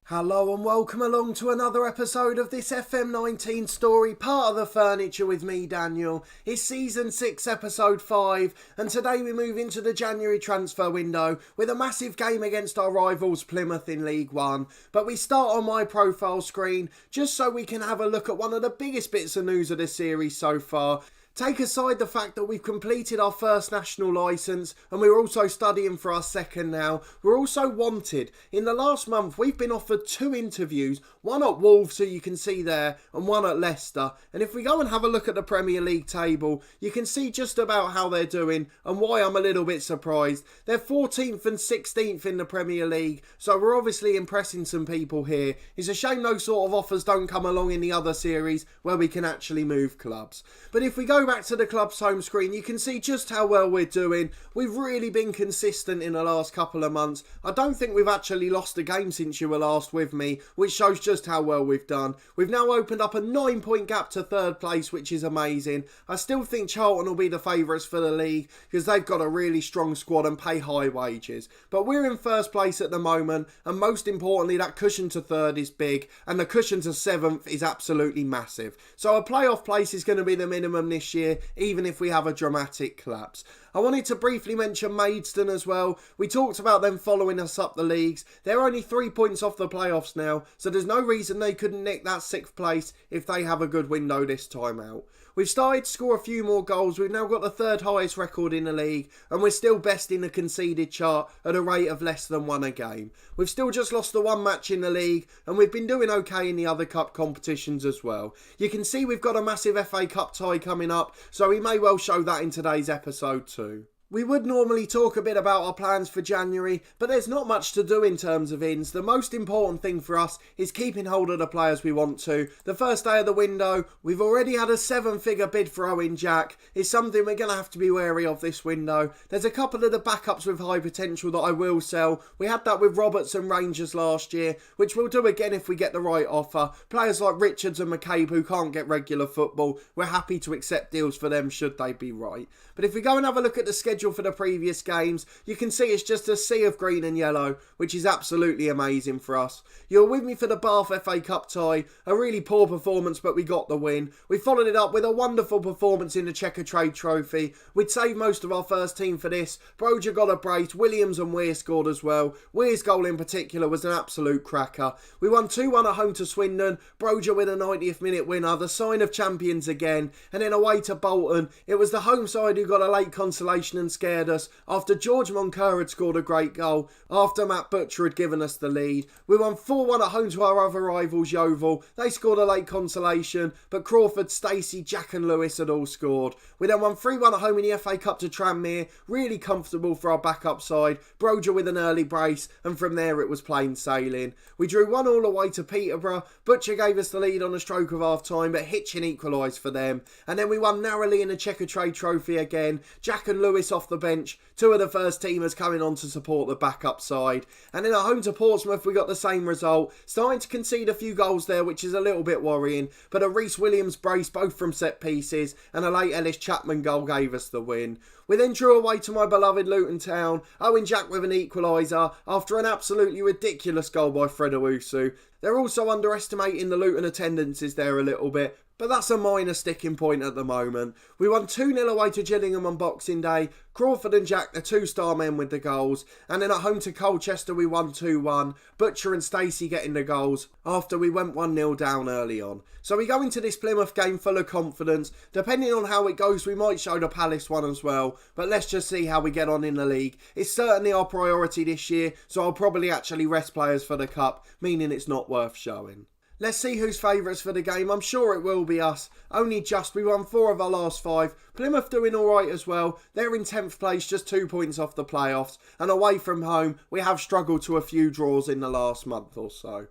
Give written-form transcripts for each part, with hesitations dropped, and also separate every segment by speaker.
Speaker 1: Hello and welcome along to another episode of this FM19 story, part of the furniture with me, Daniel. It's season 6, episode 5, and today we move into the January transfer window with a massive game against our rivals Plymouth in League One. But we start on my profile screen just so we can have a look at one of the biggest bits of news of this series so far. Take aside the fact that we've completed our first national licence and we're also studying for our second now, we're also wanted. In the last month we've been offered 2 interviews, one at Wolves, who you can see there, and one at Leicester. And if we go and have a look at the Premier League table, you can see just about how they're doing and why I'm a little bit surprised. They're 14th and 16th in the Premier League, so we're obviously impressing some people here. It's a shame those sort of offers don't come along in the other series where we can actually move clubs. But if we go back to the club's home screen, you can see just how well we're doing. We've really been consistent in the last couple of months. I don't think we've actually lost a game since you were last with me, which shows just how well we've done. We've now opened up a 9-point gap to third place, which is amazing. I still think Charlton will be the favourites for the league because they've got a really strong squad and pay high wages. But we're in first place at the moment, and most importantly, that cushion to third is big and the cushion to 7th is absolutely massive. So a playoff place is going to be the minimum this year, even if we have a dramatic collapse. I wanted to briefly mention Maidstone as well. We talked about them following us up the leagues. They're only 3 points off the playoffs now, so there's no reason they couldn't nick that 6th place if they have a good window this time out. We've started to score a few more goals. We've now got the 3rd highest record in the league, and we're still best in the conceded chart at a rate of less than 1 a game. We've still just lost the 1 match in the league, and we've been doing okay in the other cup competitions as well. You can see we've got a massive FA Cup tie coming up, so we may well show that in today's episode too. We would normally talk a bit about our plans for January, but there's not much to do in terms of ins. The most important thing for us is keeping hold of the players we want to. The first day of the window, we've already had a 7-figure bid for Owen Jack. It's something we're going to have to be wary of this window. There's a couple of the backups with high potential that I will sell. We had that with Roberts and Rangers last year, which we'll do again if we get the right offer. Players like Richards and McCabe who can't get regular football, we're happy to accept deals for them should they be right. But if we go and have a look at the schedule for the previous games, you can see it's just a sea of green and yellow, which is absolutely amazing for us. You're with me for the Bath FA Cup tie, a really poor performance but we got the win. We followed it up with a wonderful performance in the Checkatrade Trophy. We'd saved most of our first team for this. Broja got a brace, Williams and Weir scored as well. Weir's goal in particular was an absolute cracker. We won 2-1 at home to Swindon, Broja with a 90th minute winner, the sign of champions again, and then away to Bolton. It was the home side who got a late consolation and scared us after George Moncur had scored a great goal after Matt Butcher had given us the lead. We won 4-1 at home to our other rivals Yeovil. They scored a late consolation, but Crawford, Stacey, Jack and Lewis had all scored. We then won 3-1 at home in the FA Cup to Tranmere, really comfortable for our backup side. Broja with an early brace, and from there it was plain sailing. We drew 1-1 away to Peterborough. Butcher gave us the lead on a stroke of half time, but Hitchin equalised for them. And then we won narrowly in the Checkatrade Trophy again. Jack and Lewis off the bench, 2 of the first teamers coming on to support the backup side. And then at home to Portsmouth we got the same result, starting to concede a few goals there, which is a little bit worrying, but a Reece Williams brace both from set pieces and a late Ellis Chapman goal gave us the win. We then drew away to my beloved Luton Town, Owen Jack with an equaliser after an absolutely ridiculous goal by Fred Owusu. They're also underestimating the Luton attendances there a little bit, but that's a minor sticking point at the moment. We won 2-0 away to Gillingham on Boxing Day. Crawford and Jack, the 2-star men with the goals. And then at home to Colchester we won 2-1. Butcher and Stacey getting the goals after we went 1-0 down early on. So we go into this Plymouth game full of confidence. Depending on how it goes, we might show the Palace one as well. But let's just see how we get on in the league. It's certainly our priority this year, so I'll probably actually rest players for the Cup, meaning it's not worth showing. Let's see who's favourites for the game. I'm sure it will be us. Only just. We won 4 of our last 5. Plymouth doing alright as well. They're in 10th place, just 2 points off the playoffs. And away from home, we have struggled to a few draws in the last month or so.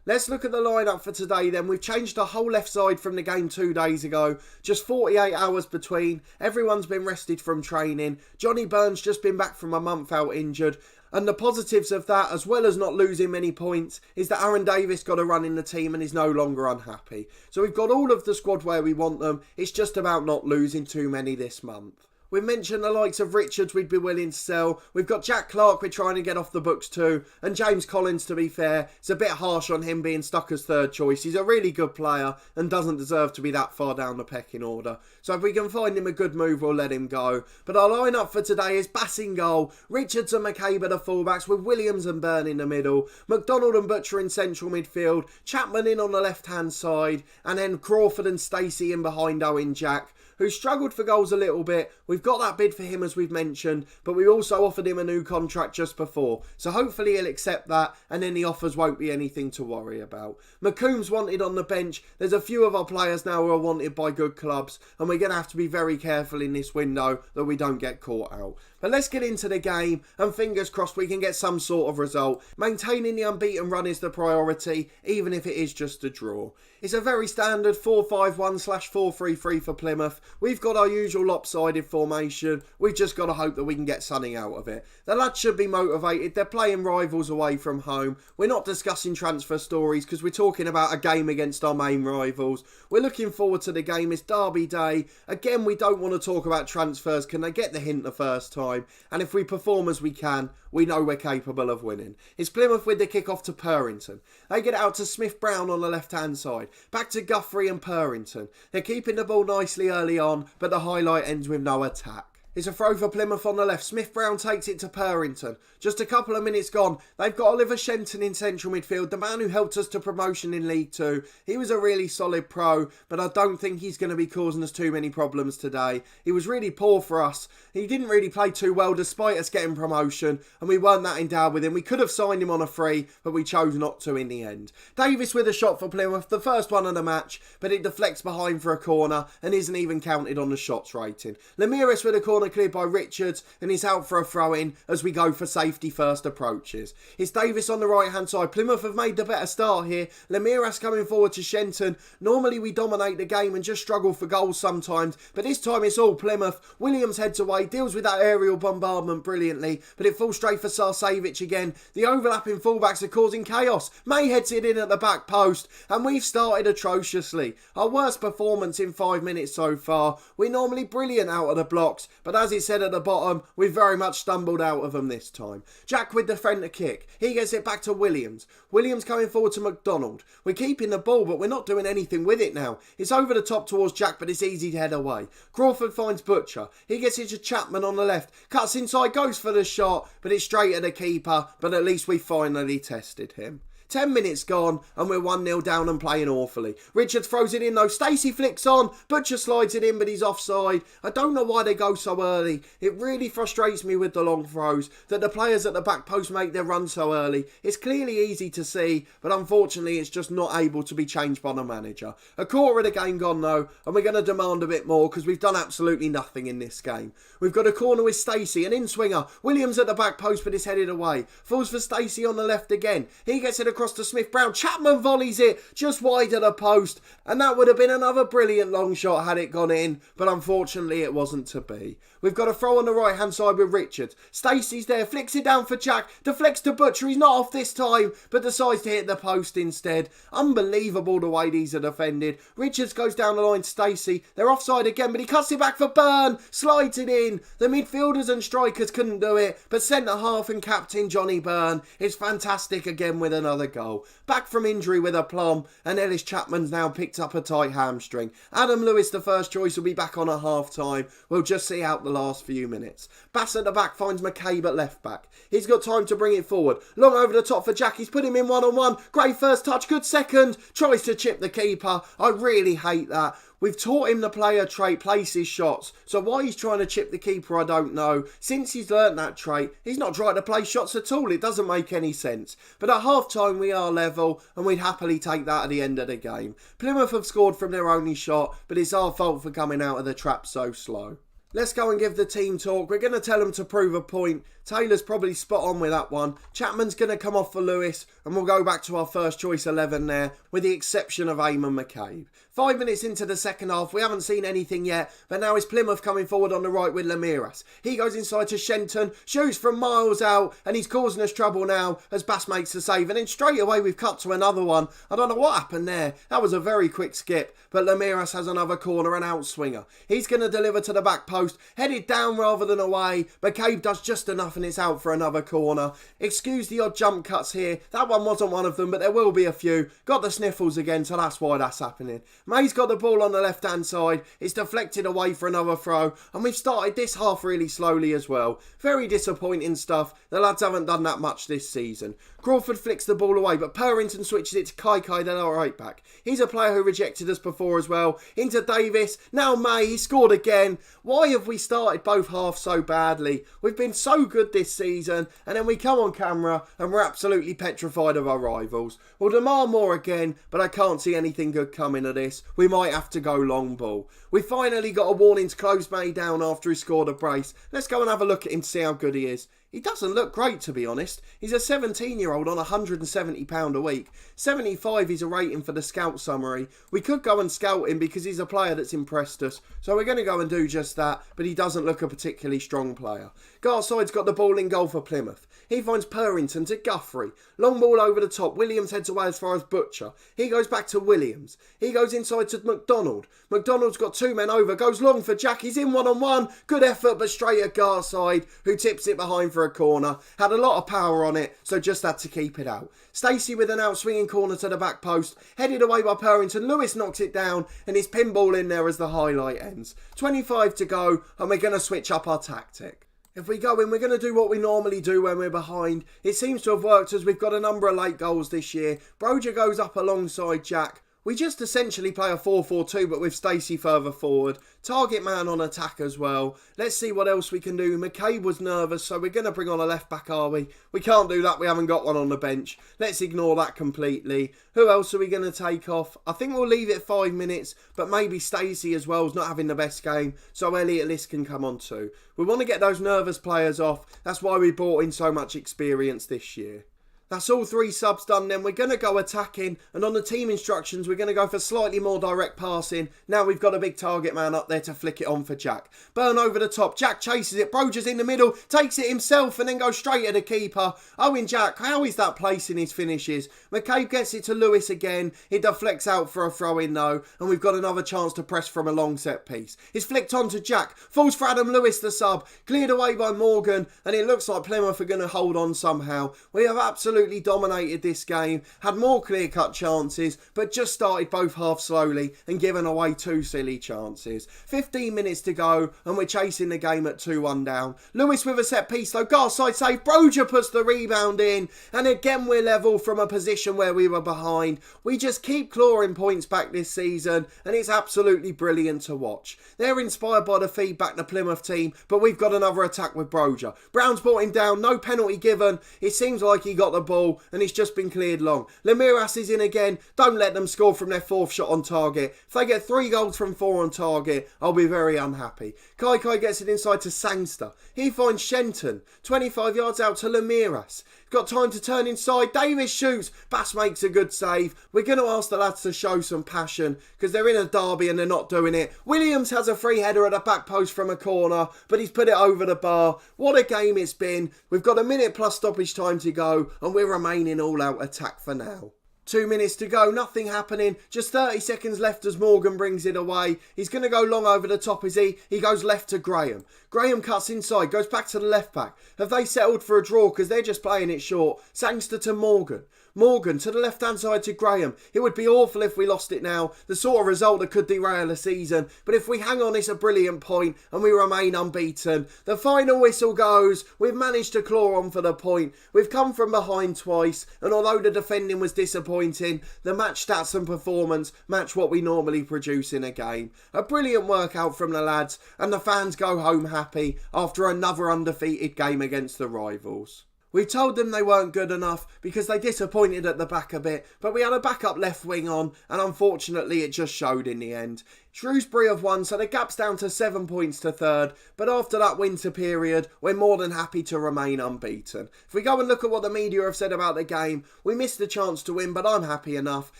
Speaker 1: Let's look at the lineup for today then. We've changed the whole left side from the game 2 days ago. Just 48 hours between. Everyone's been rested from training. Johnny Burns just been back from a month out injured. And the positives of that, as well as not losing many points, is that Aaron Davis got a run in the team and is no longer unhappy. So we've got all of the squad where we want them. It's just about not losing too many this month. We've mentioned the likes of Richards we'd be willing to sell. We've got Jack Clark we're trying to get off the books too. And James Collins, to be fair, it's a bit harsh on him being stuck as third choice. He's a really good player and doesn't deserve to be that far down the pecking order. So if we can find him a good move, we'll let him go. But our lineup for today is Bass in goal, Richards and McCabe are the fullbacks with Williams and Byrne in the middle, McDonald and Butcher in central midfield, Chapman in on the left-hand side, and then Crawford and Stacey in behind Owen Jack, who struggled for goals a little bit. We've got that bid for him as we've mentioned, but we also offered him a new contract just before. So hopefully he'll accept that and then the offers won't be anything to worry about. McComb's wanted on the bench. There's a few of our players now who are wanted by good clubs and we're going to have to be very careful in this window that we don't get caught out. But let's get into the game and fingers crossed we can get some sort of result. Maintaining the unbeaten run is the priority, even if it is just a draw. It's a very standard 4-5-1/4-3-3 for Plymouth. We've got our usual lopsided formation. We've just got to hope that we can get something out of it. The lads should be motivated. They're playing rivals away from home. We're not discussing transfer stories because we're talking about a game against our main rivals. We're looking forward to the game. It's Derby Day. Again, we don't want to talk about transfers. Can they get the hint the first time? And if we perform as we can, we know we're capable of winning. It's Plymouth with the kick-off to Purrington. They get it out to Smith-Brown on the left-hand side. Back to Guthrie and Purrington. They're keeping the ball nicely early on, but the highlight ends with no attack. It's a throw for Plymouth on the left. Smith-Brown takes it to Purrington. Just a couple of minutes gone. They've got Oliver Shenton in central midfield, the man who helped us to promotion in League 2. He was a really solid pro, but I don't think he's going to be causing us too many problems today. He was really poor for us. He didn't really play too well despite us getting promotion, and we weren't that endowed with him. We could have signed him on a free, but we chose not to in the end. Davis with a shot for Plymouth, the first one of the match, but it deflects behind for a corner and isn't even counted on the shots rating. Lemiris with a corner cleared by Richards and he's out for a throw-in as we go for safety first approaches. It's Davis on the right-hand side. Plymouth have made the better start here. Lemiras coming forward to Shenton. Normally we dominate the game and just struggle for goals sometimes, but this time it's all Plymouth. Williams heads away, deals with that aerial bombardment brilliantly, but it falls straight for Sarcevic again. The overlapping fullbacks are causing chaos. May heads it in at the back post, and we've started atrociously. Our worst performance in 5 minutes so far. We're normally brilliant out of the blocks, but as it said at the bottom, we've very much stumbled out of them this time. Jack with the centre kick. He gets it back to Williams. Williams coming forward to McDonald. We're keeping the ball, but we're not doing anything with it now. It's over the top towards Jack, but it's easy to head away. Crawford finds Butcher. He gets it to Chapman on the left. Cuts inside, goes for the shot, but it's straight at the keeper, but at least we finally tested him. 10 minutes gone and we're 1-0 down and playing awfully. Richards throws it in though. Stacey flicks on. Butcher slides it in but he's offside. I don't know why they go so early. It really frustrates me with the long throws that the players at the back post make their run so early. It's clearly easy to see, but unfortunately it's just not able to be changed by the manager. A quarter of the game gone though, and we're going to demand a bit more because we've done absolutely nothing in this game. We've got a corner with Stacey, an in-swinger. Williams at the back post but it's headed away. Falls for Stacey on the left again. He gets it across to Smith-Brown. Chapman volleys it just wide of the post, and that would have been another brilliant long shot had it gone in, but unfortunately it wasn't to be. We've got a throw on the right hand side with Richards. Stacey's there, flicks it down for Jack, deflects to Butcher. He's not off this time, but decides to hit the post instead. Unbelievable the way these are defended. Richards goes down the line to Stacey. They're offside again, but he cuts it back for Byrne, slides it in. The midfielders and strikers couldn't do it, but centre half and captain Johnny Byrne is fantastic again with another goal. Back from injury with aplomb, and Ellis Chapman's now picked up a tight hamstring. Adam Lewis, the first choice, will be back on at half time. We'll just see out the last few minutes. Bass at the back finds McCabe at left back. He's got time to bring it forward. Long over the top for Jack. He's put him in one-on-one. Great first touch, good second. Tries to chip the keeper. I really hate that. We've taught him to play a trait, place his shots. So why he's trying to chip the keeper, I don't know. Since he's learnt that trait, he's not trying to play shots at all. It doesn't make any sense. But at half-time, we are level, and we'd happily take that at the end of the game. Plymouth have scored from their only shot, but it's our fault for coming out of the trap so slow. Let's go and give the team talk. We're going to tell them to prove a point. Taylor's probably spot on with that one. Chapman's going to come off for Lewis, and we'll go back to our first choice 11 there, with the exception of Eamon McCabe. 5 minutes into the second half, we haven't seen anything yet, but now it's Plymouth coming forward on the right with Lamiras. He goes inside to Shenton, shoots from miles out, and he's causing us trouble now as Bass makes the save. And then straight away we've cut to another one. I don't know what happened there. That was a very quick skip, but Lamiras has another corner and outswinger. He's going to deliver to the back post, headed down rather than away. McCabe does just enough and it's out for another corner. Excuse the odd jump cuts here. That one wasn't one of them, but there will be a few. Got the sniffles again, so that's why that's happening. May's got the ball on the left-hand side. It's deflected away for another throw. And we've started this half really slowly as well. Very disappointing stuff. The lads haven't done that much this season. Crawford flicks the ball away, but Purrington switches it to Kai, the right back. He's a player who rejected us before as well. Into Davis. Now May. He scored again. Why have we started both halves so badly? We've been so good this season, and then we come on camera and we're absolutely petrified of our rivals. We'll demand more again, but I can't see anything good coming of this. We might have to go long ball. We finally got a warning to close May down after he scored a brace. Let's go and have a look at him to see how good he is. He doesn't look great, to be honest. He's a 17-year-old on £170 a week. 75 is a rating for the scout summary. We could go and scout him because he's a player that's impressed us. So we're going to go and do just that, but he doesn't look a particularly strong player. Garside's got the ball in goal for Plymouth. He finds Purrington to Guthrie. Long ball over the top. Williams heads away as far as Butcher. He goes back to Williams. He goes inside to McDonald. McDonald's got two men over. Goes long for Jack. He's in one-on-one. Good effort, but straight at Garside, who tips it behind for a corner. Had a lot of power on it, so just had to keep it out. Stacey with an out-swinging corner to the back post. Headed away by Purrington. Lewis knocks it down, and his pinball in there as the highlight ends. 25 to go, and we're going to switch up our tactic. If we go in, we're going to do what we normally do when we're behind. It seems to have worked as we've got a number of late goals this year. Broja goes up alongside Jack. We just essentially play a 4-4-2, but with Stacey further forward. Target man on attack as well. Let's see what else we can do. McCabe was nervous, so we're going to bring on a left back, are we? We can't do that. We haven't got one on the bench. Let's ignore that completely. Who else are we going to take off? I think we'll leave it 5 minutes, but maybe Stacey as well is not having the best game, so Elliot List can come on too. We want to get those nervous players off. That's why we brought in so much experience this year. That's all three subs done then. We're going to go attacking, and on the team instructions we're going to go for slightly more direct passing. Now we've got a big target man up there to flick it on for Jack. Burn over the top. Jack chases it. Broja's in the middle, takes it himself and then goes straight at the keeper. Owen Jack, how is that placing his finishes? McCabe gets it to Lewis again. It deflects out for a throw in though, and we've got another chance to press from a long set piece. It's flicked on to Jack. Falls for Adam Lewis, the sub. Cleared away by Morgan, and it looks like Plymouth are going to hold on somehow. We have absolutely dominated this game, had more clear-cut chances, but just started both halves slowly and given away two silly chances. 15 minutes to go, and we're chasing the game at 2-1 down. Lewis with a set piece though, Garside save, Broja puts the rebound in, and again we're level from a position where we were behind. We just keep clawing points back this season, and it's absolutely brilliant to watch. They're inspired by the feedback the Plymouth team, but we've got another attack with Broja. Brown's brought him down, no penalty given. It seems like he got the ball and it's just been cleared long. Lamiras is in again. Don't let them score from their fourth shot on target. If they get 3 goals from 4 on target, I'll be very unhappy. Kai gets it inside to Sangster. He finds Shenton. 25 yards out to Lamiras. Got time to turn inside. Davis shoots. Bass makes a good save. We're going to ask the lads to show some passion because they're in a derby and they're not doing it. Williams has a free header at the back post from a corner, but he's put it over the bar. What a game it's been. We've got a minute plus stoppage time to go and we're remaining all out attack for now. 2 minutes to go, nothing happening. Just 30 seconds left as Morgan brings it away. He's going to go long over the top, is he? He goes left to Graham. Graham cuts inside, goes back to the left back. Have they settled for a draw because they're just playing it short? Sangster to Morgan. Morgan to the left-hand side to Graham. It would be awful if we lost it now. The sort of result that could derail the season. But if we hang on, it's a brilliant point and we remain unbeaten. The final whistle goes. We've managed to claw on for the point. We've come from behind twice. And although the defending was disappointing, the match stats and performance match what we normally produce in a game. A brilliant workout from the lads. And the fans go home happy after another undefeated game against the rivals. We told them they weren't good enough because they disappointed at the back a bit, but we had a backup left wing on, and unfortunately it just showed in the end. Shrewsbury have won, so the gap's down to 7 points to third, but after that winter period, we're more than happy to remain unbeaten. If we go and look at what the media have said about the game, we missed the chance to win, but I'm happy enough.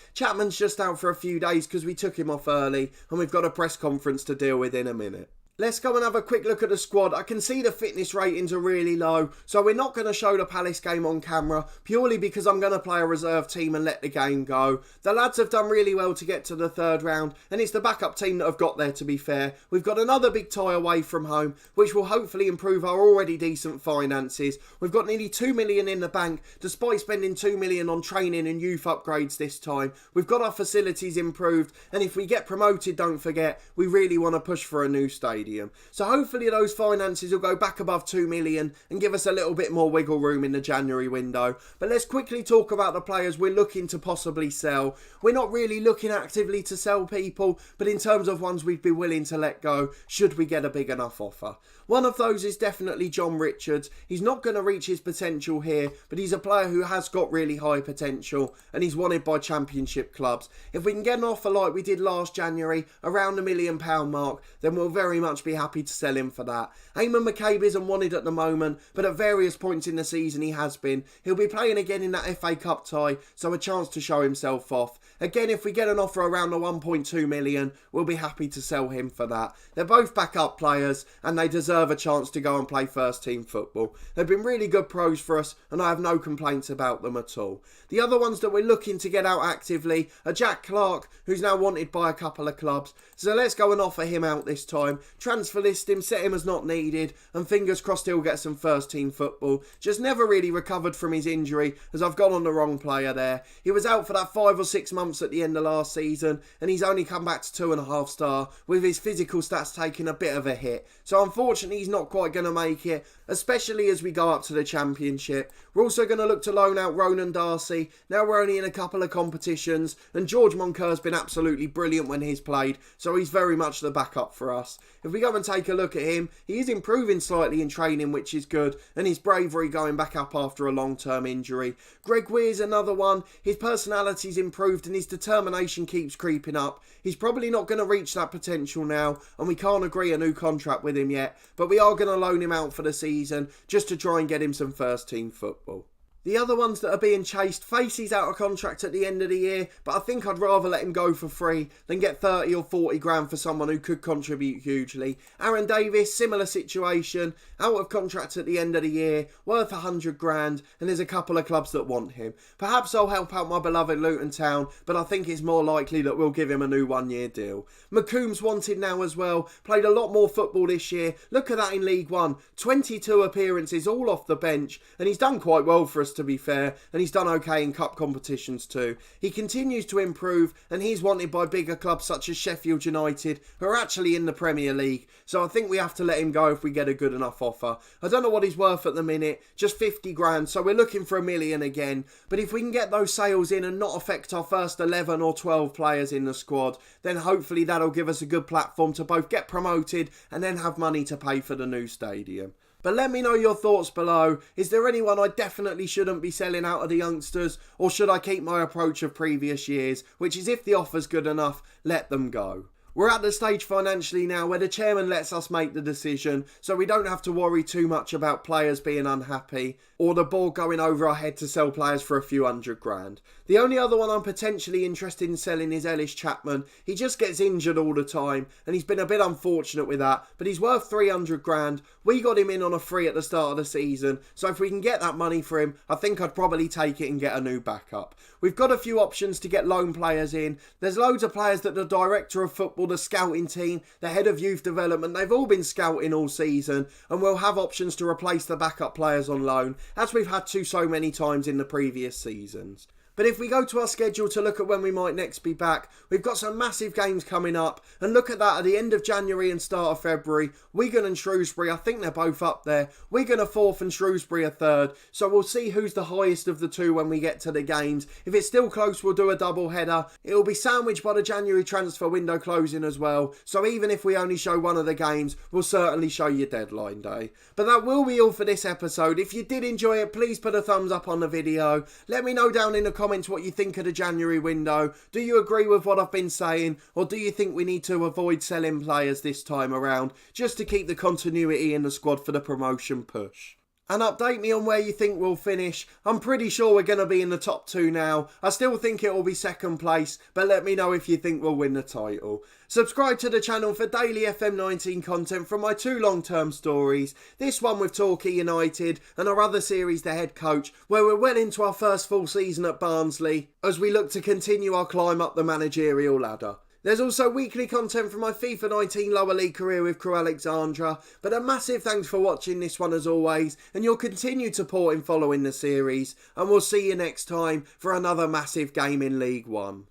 Speaker 1: Chapman's just out for a few days because we took him off early, and we've got a press conference to deal with in a minute. Let's go and have a quick look at the squad. I can see the fitness ratings are really low, so we're not going to show the Palace game on camera, purely because I'm going to play a reserve team and let the game go. The lads have done really well to get to the third round, and it's the backup team that have got there, to be fair. We've got another big tie away from home, which will hopefully improve our already decent finances. We've got nearly 2 million in the bank, despite spending 2 million on training and youth upgrades this time. We've got our facilities improved, and if we get promoted, don't forget, we really want to push for a new stadium. So hopefully those finances will go back above 2 million and give us a little bit more wiggle room in the January window. But let's quickly talk about the players we're looking to possibly sell. We're not really looking actively to sell people, but in terms of ones we'd be willing to let go should we get a big enough offer. One of those is definitely John Richards. He's not going to reach his potential here, but he's a player who has got really high potential and he's wanted by championship clubs. If we can get an offer like we did last January, around the £1 million mark, then we'll very much be happy to sell him for that. Eamon McCabe isn't wanted at the moment, but at various points in the season he has been. He'll be playing again in that FA Cup tie, so a chance to show himself off. Again, if we get an offer around the 1.2 million, we'll be happy to sell him for that. They're both backup players and they deserve a chance to go and play first team football. They've been really good pros for us and I have no complaints about them at all. The other ones that we're looking to get out actively are Jack Clark, who's now wanted by a couple of clubs. So let's go and offer him out this time. Transfer list him, set him as not needed, and fingers crossed he'll get some first team football. Just never really recovered from his injury, as I've gone on the wrong player there. He was out for that 5 or 6 months at the end of last season, and he's only come back to 2.5 star, with his physical stats taking a bit of a hit. So unfortunately he's not quite going to make it, especially as we go up to the Championship. We're also going to look to loan out Ronan Darcy. Now we're only in a couple of competitions, and George Monker's been absolutely brilliant when he's played, so he's very much the backup for us. If we go and take a look at him, he is improving slightly in training, which is good, and his bravery going back up after a long-term injury. Greg Weir's another one. His personality's improved and his determination keeps creeping up. He's probably not going to reach that potential now, and we can't agree a new contract with him yet, but we are going to loan him out for the season just to try and get him some first team football. The other ones that are being chased, Facey's out of contract at the end of the year, but I think I'd rather let him go for free than get 30 or 40 grand for someone who could contribute hugely. Aaron Davis, similar situation, out of contract at the end of the year, worth 100 grand, and there's a couple of clubs that want him. Perhaps I'll help out my beloved Luton Town, but I think it's more likely that we'll give him a new 1-year deal. McComb's wanted now as well, played a lot more football this year. Look at that in League One, 22 appearances all off the bench, and he's done quite well for us, to be fair, and he's done okay in cup competitions too. He continues to improve and he's wanted by bigger clubs such as Sheffield United, who are actually in the Premier League, so I think we have to let him go if we get a good enough offer. I don't know what he's worth at the minute, just 50 grand, so we're looking for $1 million again, but if we can get those sales in and not affect our first 11 or 12 players in the squad, then hopefully that'll give us a good platform to both get promoted and then have money to pay for the new stadium. But let me know your thoughts below. Is there anyone I definitely shouldn't be selling out of the youngsters, or should I keep my approach of previous years, which is if the offer's good enough, let them go. We're at the stage financially now where the chairman lets us make the decision, so we don't have to worry too much about players being unhappy or the board going over our head to sell players for a few $100 grand. The only other one I'm potentially interested in selling is Ellis Chapman. He just gets injured all the time and he's been a bit unfortunate with that, but he's worth 300 grand. We got him in on a free at the start of the season, so if we can get that money for him, I think I'd probably take it and get a new backup. We've got a few options to get loan players in. There's loads of players that the director of football, the scouting team, the head of youth development, they've all been scouting all season, and we'll have options to replace the backup players on loan, as we've had to so many times in the previous seasons. But if we go to our schedule to look at when we might next be back, we've got some massive games coming up. And look at that, at the end of January and start of February, Wigan and Shrewsbury, I think they're both up there. Wigan are 4th and Shrewsbury are 3rd. So we'll see who's the highest of the two when we get to the games. If it's still close, we'll do a double header. It'll be sandwiched by the January transfer window closing as well. So even if we only show one of the games, we'll certainly show you deadline day. But that will be all for this episode. If you did enjoy it, please put a thumbs up on the video. Let me know down in the comments what you think of the January window. Do you agree with what I've been saying, or do you think we need to avoid selling players this time around just to keep the continuity in the squad for the promotion push? And update me on where you think we'll finish. I'm pretty sure we're going to be in the top 2 now. I still think it will be 2nd place, but let me know if you think we'll win the title. Subscribe to the channel for daily FM19 content from my 2 long-term stories. This one with Torquay United and our other series, The Head Coach, where we're well into our first full season at Barnsley as we look to continue our climb up the managerial ladder. There's also weekly content from my FIFA 19 lower league career with Crew Alexandra, but a massive thanks for watching this one as always, and your continued support in following the series, and we'll see you next time for another massive game in League One.